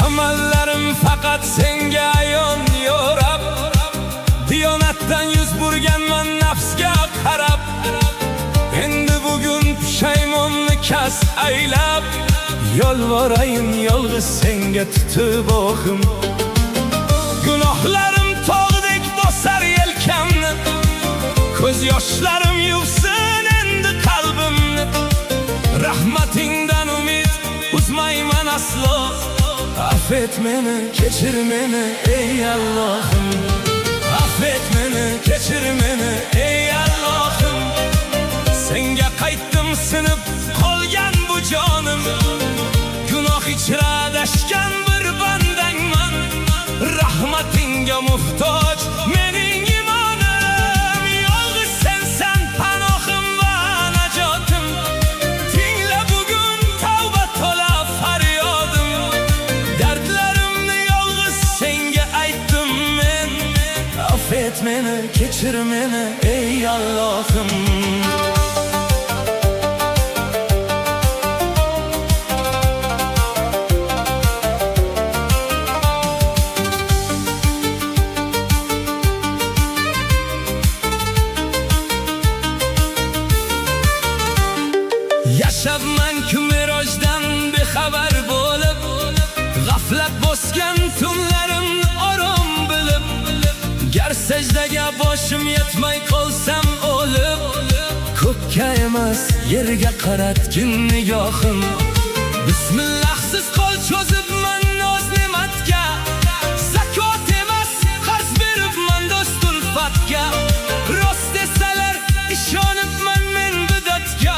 Amallarım fakat senga ayon yorab, diyonatdan yuz burganman nafsga qarab. Endi bugun pushaymonli kas aylab, yolvorayin yolg'iz senga tutib o'qim. Gunohlarim tog'dek bosar yelkamni, ko'z yoshlarim yuvsin endi qalbimni. Rahmatingdan umid uzmayman aslo, affet meni, kechir meni ey Allohim. Affet meni, kechir meni ey Allohim. Senga qaytdim sinib qolgan bu jonim, gunoh ichra adashgan bir bandangman. Rahmatingga muhtoj mening imonim, yolg'iz sensan panohim va najotim. Tingla bugun tavba to'la faryodim, dardlarimni yolg'iz senga aytdim men. Affet meni, kechir meni ey Allohim. Yashabman kumirojdan bexabar bo'lib, g'aflat bosgan tunlarimni orom bilib. Gar sajdaga boshim yetmay qolsam o'lib, ko'kka emas yerga qaratgin nigohim. Bismillahsiz qo'l cho'zibman noz ne'matga, zakot emas qarz beribman do'st ulfatga. Rost desalar ishonibman men bidatga,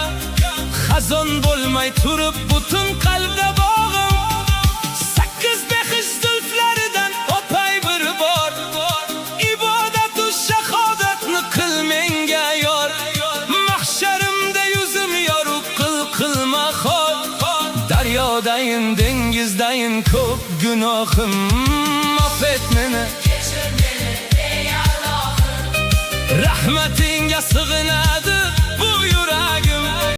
xazon bo'lmay turib butun qalbda bog'im. 8 behish zulflaridan o'pay bir bor, ibodatu shahodatni qil menga yor. Mahsharimda yuzim yorug' qilma xor, daryodayin dengizdayin ko'p gunohim. Affet meni, kechir meni ey Allohim. Rahmatingga sig'inadi